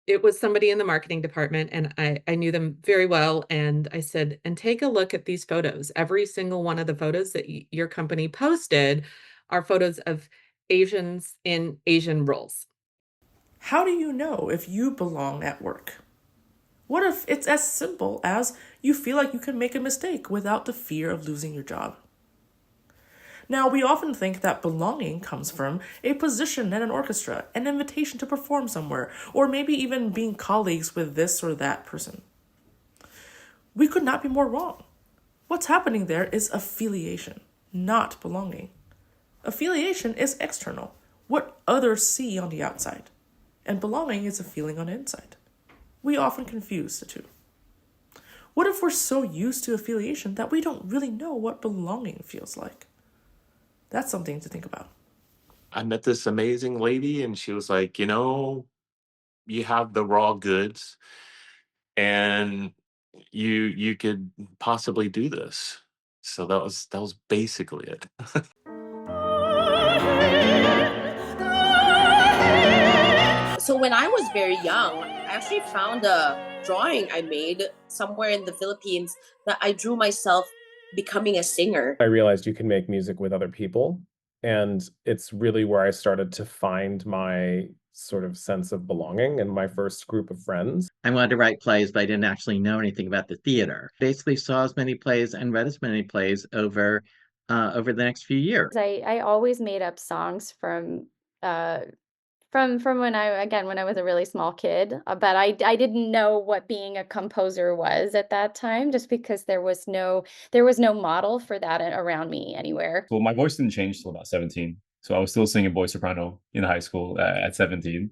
it was somebody in the marketing department, and I knew them very well. And I said, and take a look at these photos. Every single one of the photos that your company posted are photos of Asians in Asian roles. How do you know if you belong at work? What if it's as simple as you feel like you can make a mistake without the fear of losing your job? Now, we often think that belonging comes from a position in an orchestra, an invitation to perform somewhere, or maybe even being colleagues with this or that person. We could not be more wrong. What's happening there is affiliation, not belonging. Affiliation is external, what others see on the outside, and belonging is a feeling on the inside. We often confuse the two. What if we're so used to affiliation that we don't really know what belonging feels like? That's something to think about. I met this amazing lady, and she was like, you have the raw goods, and you could possibly do this. So that was basically it. So when I was very young, I actually found a drawing I made somewhere in the Philippines that I drew myself becoming a singer. I realized you can make music with other people, and it's really where I started to find my sort of sense of belonging and my first group of friends. I wanted to write plays, but I didn't actually know anything about the theater. Basically saw as many plays and read as many plays over the next few years. I always made up songs uh from when I was a really small kid, but I didn't know what being a composer was at that time, just because there was no model for that around me anywhere. Well, my voice didn't change till about 17. So I was still singing boy soprano in high school at 17.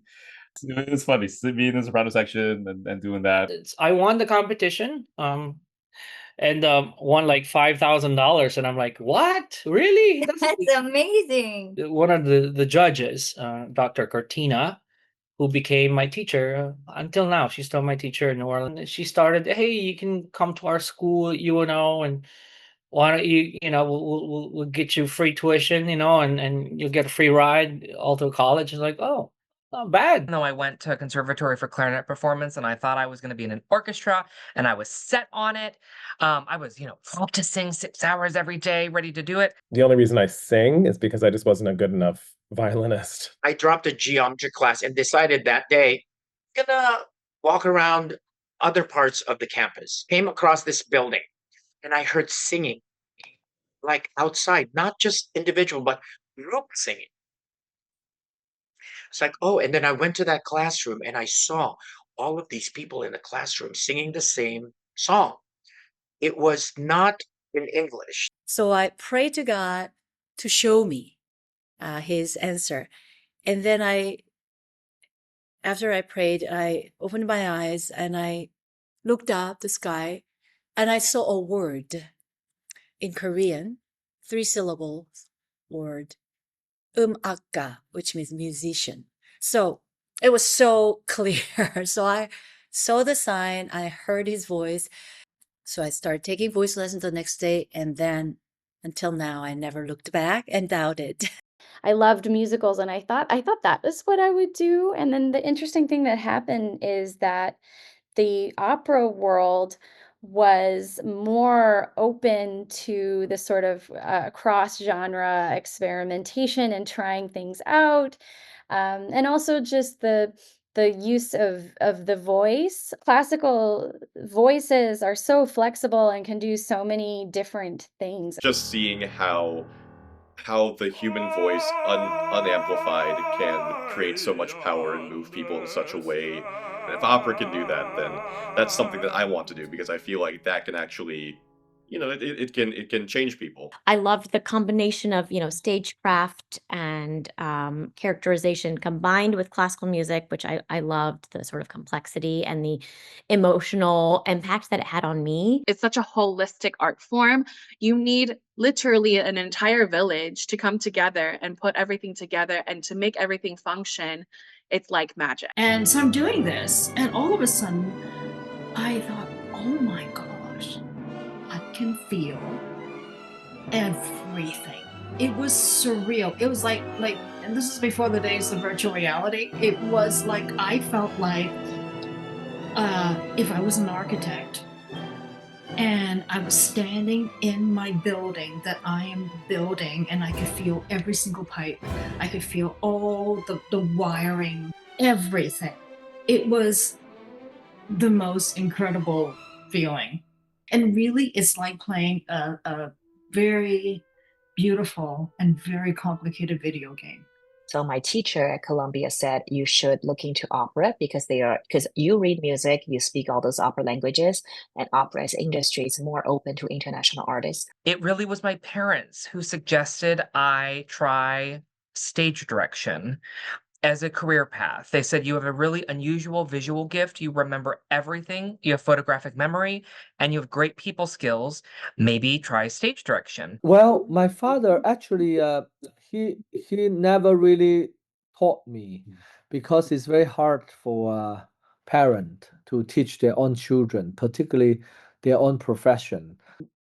It's funny being in the soprano section and doing that. I won the competition, and won like $5,000, and I'm like, what? Really? That's amazing. One of the judges, Dr. Cortina, who became my teacher until now. She's still my teacher in New Orleans. She started, hey, you can come to our school, and why don't you, we'll get you free tuition, and you'll get a free ride all through college. It's like, oh, not bad. No, I went to a conservatory for clarinet performance, and I thought I was going to be in an orchestra, and I was set on it. I was, practicing 6 hours every day, ready to do it. The only reason I sing is because I just wasn't a good enough violinist. I dropped a geometry class and decided that day, I'm gonna walk around other parts of the campus. Came across this building, and I heard singing, like outside, not just individual, but group singing. It's like, oh, and then I went to that classroom and I saw all of these people in the classroom singing the same song. It was not in English. So I prayed to God to show me his answer. And then after I prayed, I opened my eyes and I looked up the sky and I saw a word in Korean, 3 syllables word, 음악가, which means musician. So it was so clear. So I saw the sign, I heard his voice. So I started taking voice lessons the next day, and then until now, I never looked back and doubted. I loved musicals, and I thought that was what I would do. And then the interesting thing that happened is that the opera world was more open to the sort of cross-genre experimentation and trying things out, and also just the use of the voice. Classical voices are so flexible and can do so many different things. Just seeing how the human voice unamplified can create so much power and move people in such a way. And if opera can do that, then that's something that I want to do, because I feel like that can actually, it can change people. I loved the combination of, stagecraft and characterization combined with classical music, which I loved the sort of complexity and the emotional impact that it had on me. It's such a holistic art form. You need literally an entire village to come together and put everything together and to make everything function. It's like magic. And so I'm doing this, and all of a sudden, I thought, oh my gosh, I can feel everything. It was surreal. It was like, and this is before the days of virtual reality. It was like I felt like if I was an architect and I was standing in my building that I am building and I could feel every single pipe, I could feel all the wiring, everything. It was the most incredible feeling. And really, it's like playing a very beautiful and very complicated video game. So my teacher at Columbia said you should look into opera because you read music, you speak all those opera languages, and opera's industry is more open to international artists. It really was my parents who suggested I try stage direction as a career path. They said you have a really unusual visual gift. You remember everything. You have photographic memory and you have great people skills. Maybe try stage direction. Well, my father actually, he never really taught me because it's very hard for a parent to teach their own children, particularly their own profession.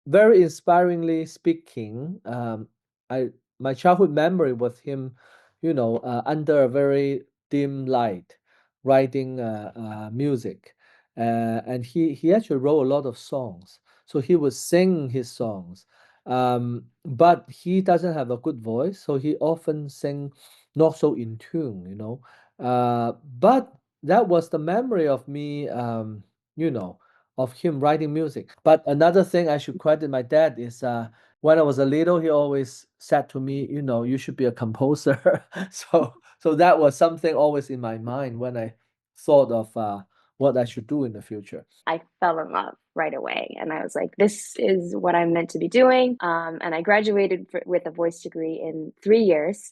Very inspiringly speaking, I my childhood memory with him, under a very dim light, writing music, and he actually wrote a lot of songs. So he would sing his songs, but he doesn't have a good voice, so he often sing not so in tune. But that was the memory of me, you know, of him writing music. But another thing I should credit my dad is when I was a little, he always said to me, you should be a composer. So that was something always in my mind when I thought of what I should do in the future. I fell in love right away. And I was like, this is what I'm meant to be doing. And I graduated with a voice degree in 3 years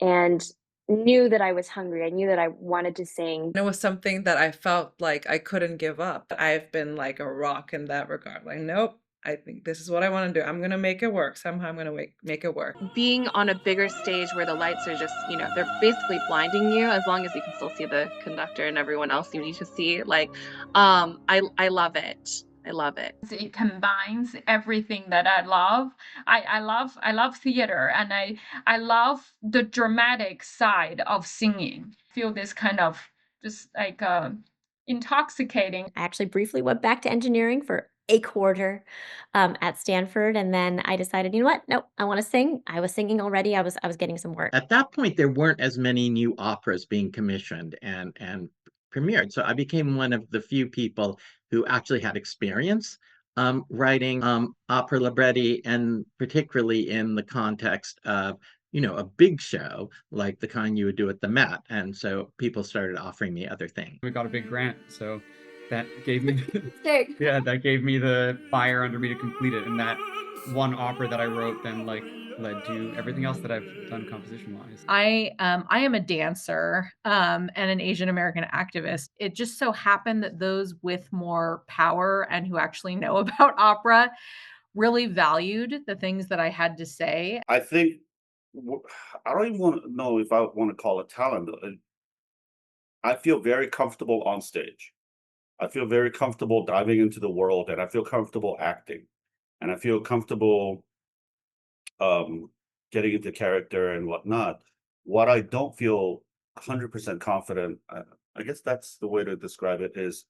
and knew that I was hungry. I knew that I wanted to sing. It was something that I felt like I couldn't give up. I've been like a rock in that regard. Like, nope, I think this is what I want to do. I'm going to make it work. Somehow I'm going to make it work. Being on a bigger stage where the lights are just, they're basically blinding you as long as you can still see the conductor and everyone else you need to see. Like, I love it. I love it. It combines everything that I love. I love theater, and I love the dramatic side of singing. I feel this kind of just like intoxicating. I actually briefly went back to engineering for a quarter at Stanford, and then I decided, you know what? No, I want to sing. I was singing already. I was getting some work. At that point, there weren't as many new operas being commissioned and premiered. So I became one of the few people who actually had experience writing opera libretti, and particularly in the context of, a big show like the kind you would do at the Met. And so people started offering me other things. We got a big grant, so that gave me that gave me the fire under me to complete it. And that one opera that I wrote then led to everything else that I've done composition-wise. I am a dancer and an Asian American activist. It just so happened that those with more power and who actually know about opera really valued the things that I had to say. I think I don't even want to know if I want to call it talent. I feel very comfortable on stage. I feel very comfortable diving into the world, and I feel comfortable acting, and I feel comfortable getting into character and whatnot. What I don't feel 100% confident, I guess that's the way to describe it, is,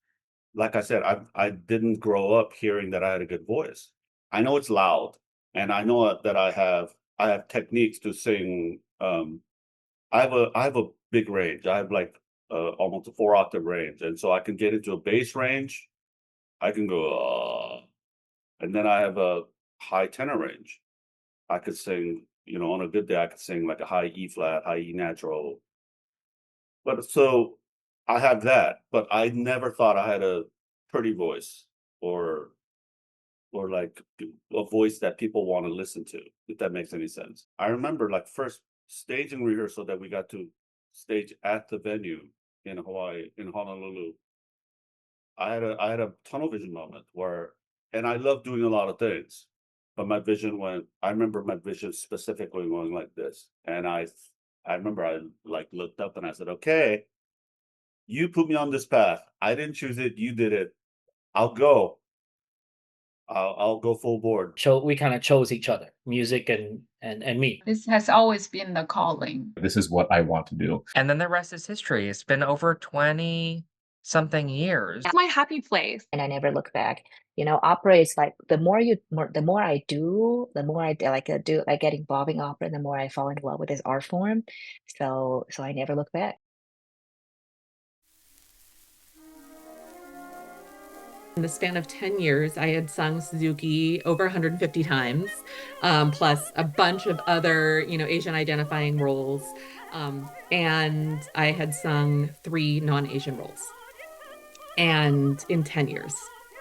like I said, I didn't grow up hearing that I had a good voice. I know it's loud, and I know that I have techniques to sing. I have a big range. I have like almost a 4-octave range, and so I can get into a bass range. I can go, and then I have a high tenor range. I could sing, on a good day, I could sing like a high E flat, high E natural. But so I have that, but I never thought I had a pretty voice or like a voice that people want to listen to, if that makes any sense. I remember like first staging rehearsal that we got to stage at the venue in Hawaii, in Honolulu. I had a tunnel vision moment where, and I love doing a lot of things, but I remember my vision specifically going like this. And I remember I like looked up and I said, okay, you put me on this path. I didn't choose it. You did it. I'll go. I'll go full board. So we kind of chose each other, music and me. This has always been the calling. This is what I want to do. And then the rest is history. It's been over 27 something years. It's my happy place. And I never look back. You know, opera is like the more I do, the more I get involved in opera, the more I fall in love with this art form. So I never look back. In the span of 10 years, I had sung Suzuki over 150 times, plus a bunch of other, Asian identifying roles. And I had sung 3 non-Asian roles. And in 10 years.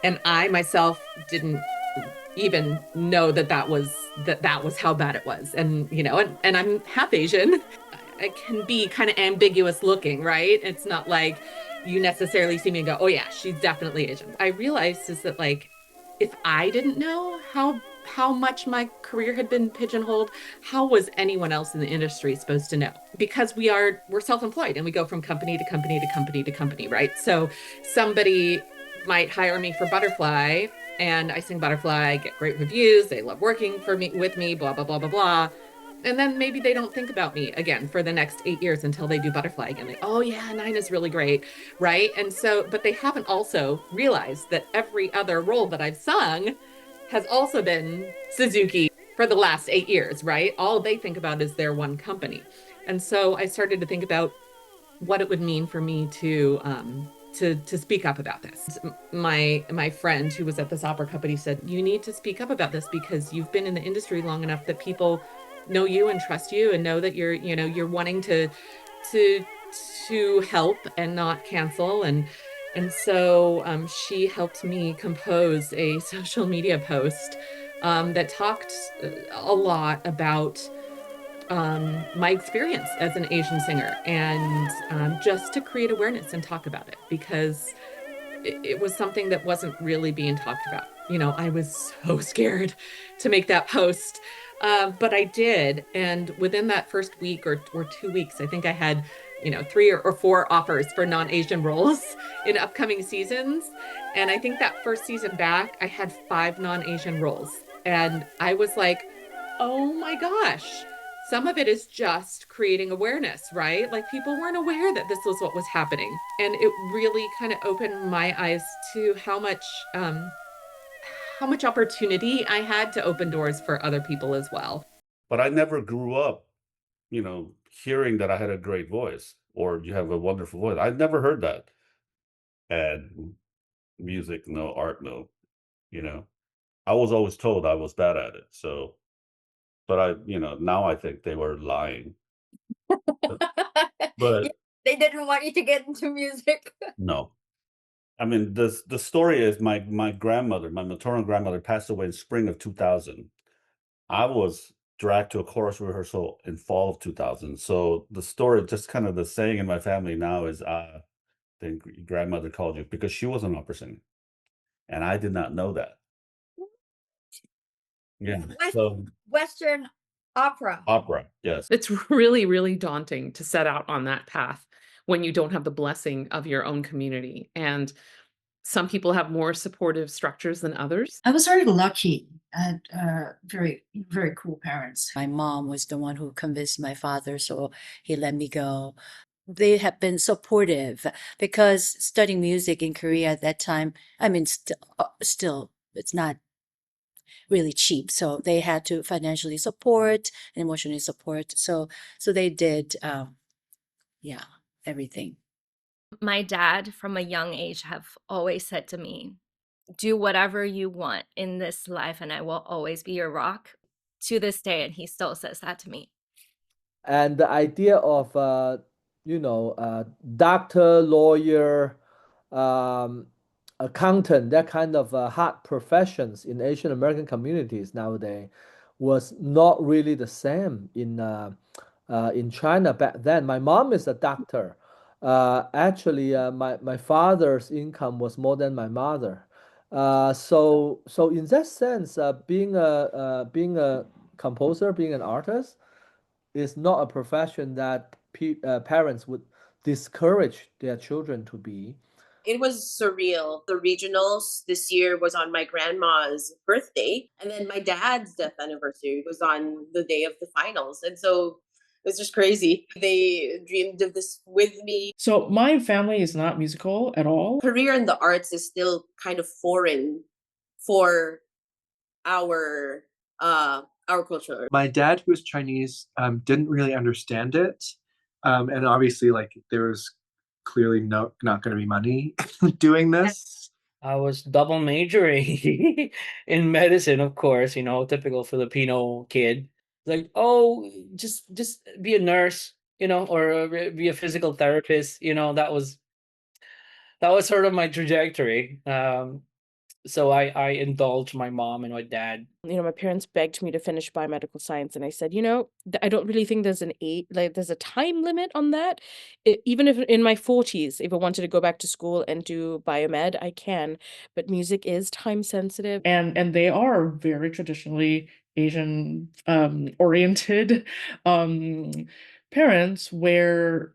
And I myself didn't even know that was how bad it was. And, and I'm half Asian. I can be kind of ambiguous looking, right? It's not like you necessarily see me and go, oh yeah, she's definitely Asian. I realized is that like, if I didn't know how much my career had been pigeonholed, how was anyone else in the industry supposed to know? Because we're self-employed and we go from company to company to company to company, right? So somebody might hire me for Butterfly and I sing Butterfly, I get great reviews, they love working with me, blah, blah, blah, blah, blah. And then maybe they don't think about me again for the next 8 years until they do Butterfly again. Like, oh yeah, Nina's really great, right? And so, but they haven't also realized that every other role that I've sung has also been Suzuki for the last 8 years, right? All they think about is their one company. And so I started to think about what it would mean for me to speak up about this. My friend who was at this opera company said, you need to speak up about this because you've been in the industry long enough that people know you and trust you and know that you're wanting to help and not cancel. And so she helped me compose a social media post that talked a lot about my experience as an Asian singer and just to create awareness and talk about it because it was something that wasn't really being talked about. I was so scared to make that post, but I did. And within that first week or 2 weeks, I think I had, 3 or 4 offers for non-Asian roles in upcoming seasons. And I think that first season back, I had 5 non-Asian roles. And I was like, oh my gosh. Some of it is just creating awareness, right? Like people weren't aware that this was what was happening. And it really kind of opened my eyes to how much opportunity I had to open doors for other people as well. But I never grew up, hearing that I had a great voice or you have a wonderful voice. I'd never heard that. And music, no, art, no, I was always told I was bad at it. So, but now I think they were lying. But They didn't want you to get into music. no. I mean, the story is my grandmother, my maternal grandmother passed away in spring of 2000. I was dragged to a chorus rehearsal in fall of 2000. So the story, just kind of the saying in my family now is, then grandmother called you because she was an opera singer. And I did not know that. Yeah. So Western opera. opera, yes. It's really, really daunting to set out on that path when you don't have the blessing of your own community. And some people have more supportive structures than others. I was very lucky. I had very, very cool parents. My mom was the one who convinced my father, so he let me go. They have been supportive because studying music in Korea at that time, I mean, still, it's not really cheap. So they had to financially support and emotionally support. So they did, yeah, everything. My dad, from a young age, have always said to me, do whatever you want in this life and I will always be your rock. To this day, and he still says that to me. And the idea of doctor, lawyer, accountant, that kind of hard professions in Asian American communities nowadays was not really the same in China back then. My mom is a doctor. Actually, my father's income was more than my mother. So in that sense, being a composer, being an artist, is not a profession that parents would discourage their children to be. It was surreal. The regionals this year was on my grandma's birthday, and then my dad's death anniversary was on the day of the finals. And so was just crazy. They dreamed of this with me. So my family is not musical at all. Career in the arts is still kind of foreign for our culture. My dad, who was Chinese, didn't really understand it, and obviously, like there was clearly not going to be money doing this. I was double majoring in medicine, of course, typical Filipino kid. Like, oh, just be a nurse, or be a physical therapist. That was sort of my trajectory. So I indulged my mom and my dad. My parents begged me to finish biomedical science, and I said, I don't really think there's there's a time limit on that. Even if in my 40s, if I wanted to go back to school and do biomed, I can, but music is time sensitive. And they are very traditionally Asian oriented parents where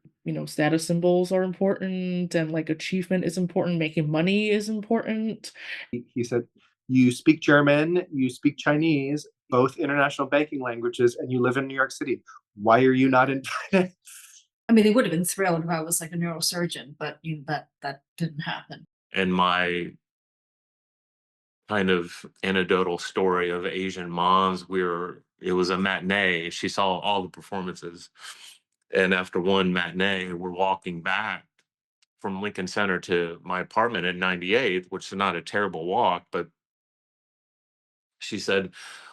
status symbols are important and like achievement is important, making money is important. He said, you speak German, you speak Chinese, both international banking languages, and you live in New York City. Why are you not invited? I mean, they would have been thrilled if I was like a neurosurgeon, but that didn't happen. And my kind of anecdotal story of Asian moms, it was a matinee. She saw all the performances. And after one matinee, we're walking back from Lincoln Center to my apartment at 98th, which is not a terrible walk, but she said,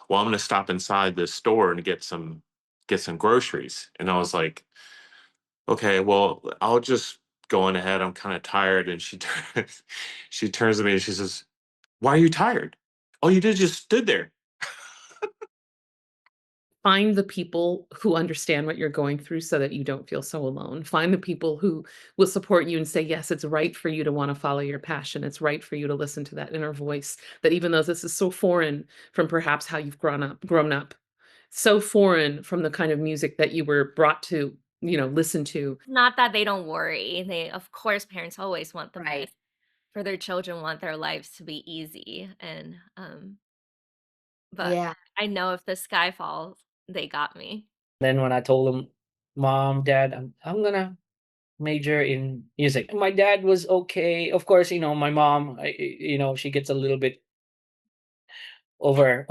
well, I'm going to stop inside this store and get some groceries. And I was like, okay, well, I'll just go on ahead. I'm kind of tired. And she turns to me and she says, why are you tired? All you did just stood there. Find the people who understand what you're going through so that you don't feel so alone. Find the people who will support you and say, yes, it's right for you to want to follow your passion. It's right for you to listen to that inner voice, that even though this is so foreign from perhaps how you've grown up, so foreign from the kind of music that you were brought to, listen to. Not that they don't worry. Of course, parents always want the best for their children, want their lives to be easy. And, but Yeah. I know if the sky falls, they got me. Then when I told them, Mom, Dad, I'm gonna major in music. My dad was okay. Of course, my mom, she gets a little bit over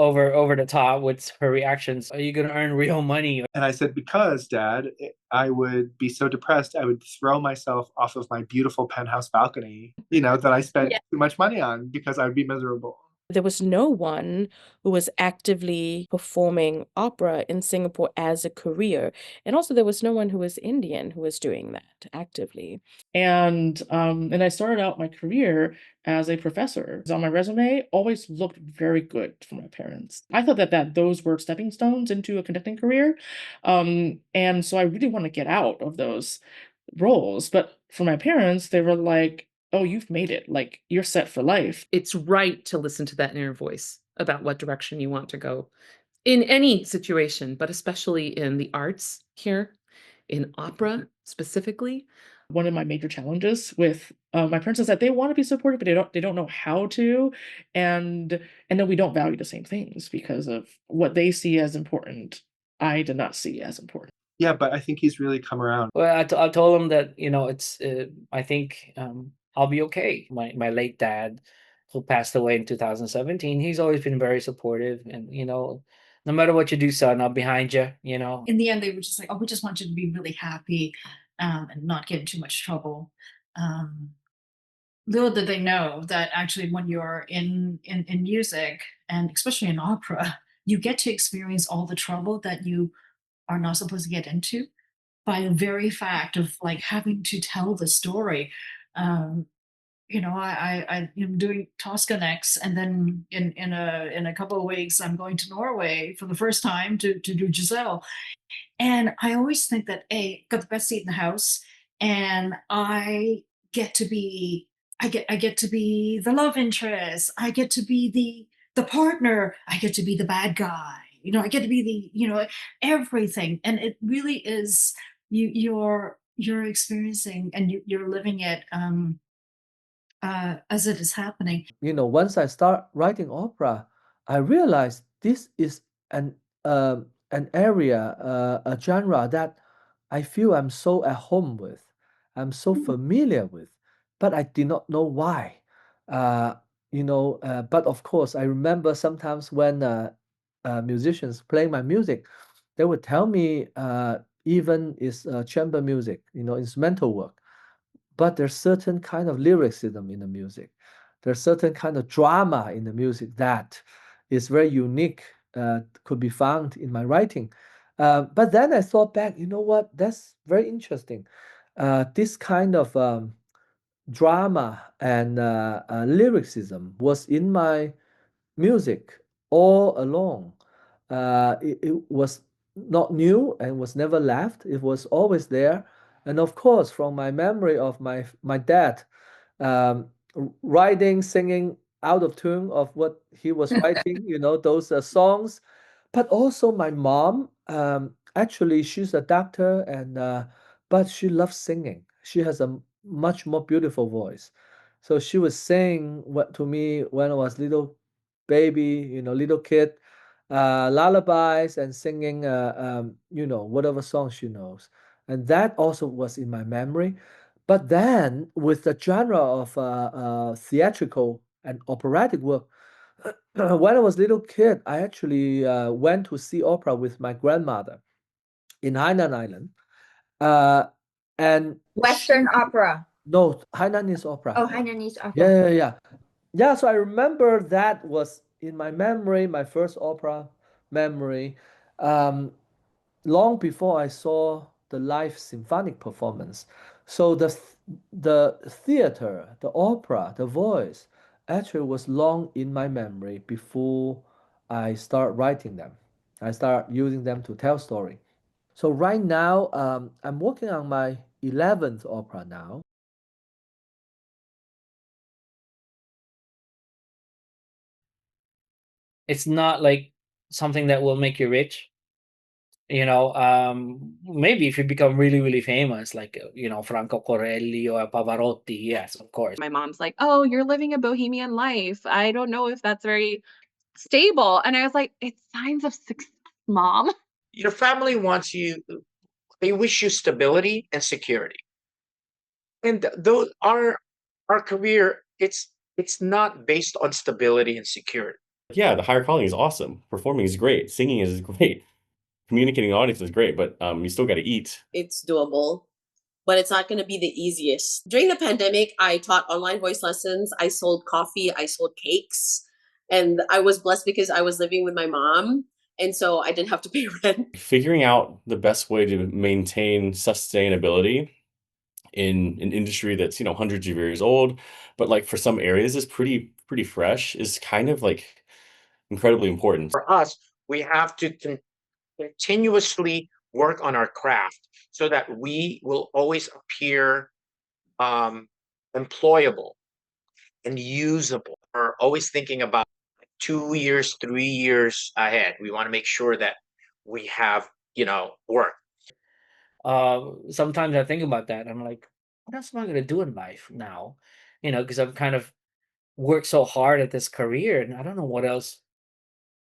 the top with her reactions. Are you gonna earn real money? And I said, because Dad, I would be so depressed, I would throw myself off of my beautiful penthouse balcony, that I spent too much money on because I would be miserable. There was no one who was actively performing opera in Singapore as a career. And also there was no one who was Indian who was doing that actively. And I started out my career as a professor. On my resume, always looked very good for my parents. I thought that those were stepping stones into a conducting career. And so I really want to get out of those roles. But for my parents, they were like, oh, you've made it. Like, you're set for life. It's right to listen to that inner voice about what direction you want to go in any situation, but especially in the arts here, in opera specifically. One of my major challenges with my parents is that they want to be supportive, but they don't know how to, and then we don't value the same things because of what they see as important. I did not see as important. Yeah, but I think he's really come around. Well, I told him that it's. I think I'll be okay. My late dad, who passed away in 2017, he's always been very supportive, and no matter what you do, son, I'm behind you. In the end, they were just like, oh, we just want you to be really happy and not get in too much trouble. Little did they know that actually when you're in music, and especially in opera, you get to experience all the trouble that you are not supposed to get into by the very fact of like having to tell the story. I am doing Tosca next, and then in a couple of weeks I'm going to Norway for the first time to do Giselle. And I always think that got the best seat in the house, and I get to be I get to be the love interest. I get to be the partner. I get to be the bad guy. I get to be everything. And it really is you're experiencing and you're living it as it is happening. Once I start writing opera, I realized this is an an area, a genre that I feel I'm so at home with, I'm so familiar with, but I did not know why. Uh, but of course, I remember sometimes when musicians playing my music, they would tell me even is chamber music, instrumental work, but there's certain kind of lyricism in the music. There's certain kind of drama in the music that is very unique, could be found in my writing. But then I thought back, you know what? That's very interesting. This kind of drama and lyricism was in my music all along. It was not new and was never left. It was always there. And of course, from my memory of my dad um, writing, singing out of tune of what he was writing, those songs. But also my mom, actually, she's a doctor, and but she loves singing. She has a much more beautiful voice. So she was saying what to me when I was little baby, little kid, lullabies and singing, whatever song she knows. And that also was in my memory. But then, with the genre of theatrical and operatic work, when I was a little kid, I actually went to see opera with my grandmother in Hainan Island. Uh, and Western opera. No, Hainanese opera. Oh, Hainanese opera. Yeah. Yeah, so I remember that was in my memory, my first opera memory, um, long before I saw the live symphonic performance. So the theater, the opera, the voice actually was long in my memory before I start writing them. I start using them to tell story. So right now, I'm working on my 11th opera now. It's not like something that will make you rich. Maybe if you become really, really famous, like, Franco Corelli or Pavarotti, yes, of course. My mom's like, "Oh, you're living a bohemian life. I don't know if that's very stable." And I was like, "It's signs of success, mom." Your family wants you, they wish you stability and security. And those our career, it's not based on stability and security. Yeah, the higher calling is awesome. Performing is great. Singing is great. Communicating to the audience is great, but you still got to eat. It's doable, but it's not going to be the easiest. During the pandemic, I taught online voice lessons. I sold coffee. I sold cakes. And I was blessed because I was living with my mom. And so I didn't have to pay rent. Figuring out the best way to maintain sustainability in an industry that's hundreds of years old, but like for some areas is pretty fresh, is kind of like incredibly important. For us, we have to continuously work on our craft so that we will always appear employable and usable. We're always thinking about 2 years, 3 years ahead. We want to make sure that we have, work. Sometimes I think about that. I'm like, what else am I gonna do in life now? Because I've kind of worked so hard at this career, and I don't know what else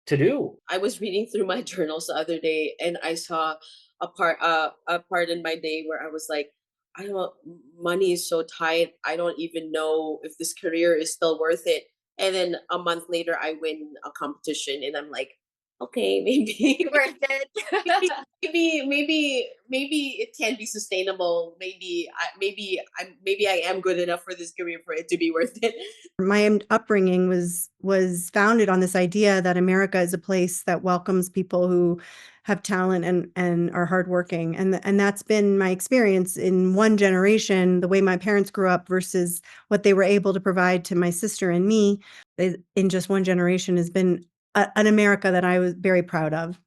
to do. I was reading through my journals the other day and I saw a part in my day where I was like, I don't, money is so tight. I don't even know if this career is still worth it. And then a month later I win a competition and I'm like, okay, maybe Worth it. maybe it can be sustainable. Maybe I am good enough for this career for it to be worth it. My upbringing was founded on this idea that America is a place that welcomes people who have talent and are hardworking, and that's been my experience in one generation. The way my parents grew up versus what they were able to provide to my sister and me in just one generation has been an America that I was very proud of.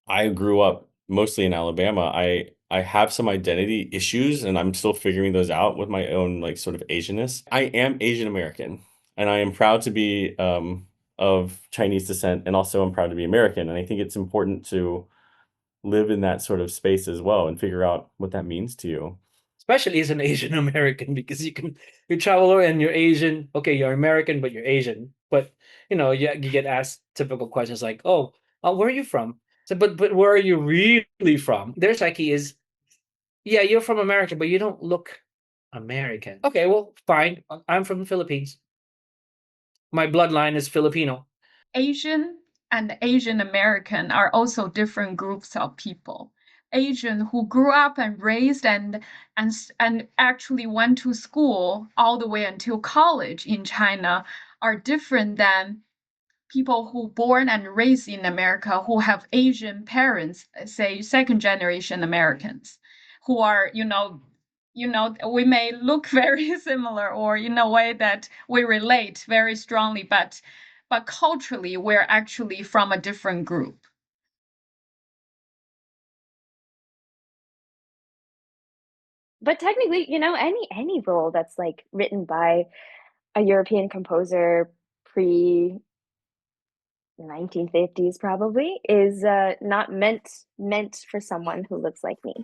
I grew up mostly in Alabama. I have some identity issues and I'm still figuring those out with my own like sort of Asianness. I am Asian American and I am proud to be of Chinese descent, and also I'm proud to be American. And I think it's important to live in that sort of space as well and figure out what that means to you. especially as an Asian American, because you travel and you're Asian. Okay, you're American, but you're Asian. But you get asked typical questions like, "Oh, where are you from?" So, but where are you really from? Their psyche is, yeah, you're from America, but you don't look American. Okay, well, fine. I'm from the Philippines. My bloodline is Filipino. Asian and Asian American are also different groups of people. Asian who grew up and raised and actually went to school all the way until college in China are different than people who born and raised in America who have Asian parents, say second generation Americans, who are, we may look very similar or in a way that we relate very strongly, but culturally we're actually from a different group. But technically, any role that's like written by a European composer pre 1950s probably is not meant for someone who looks like me.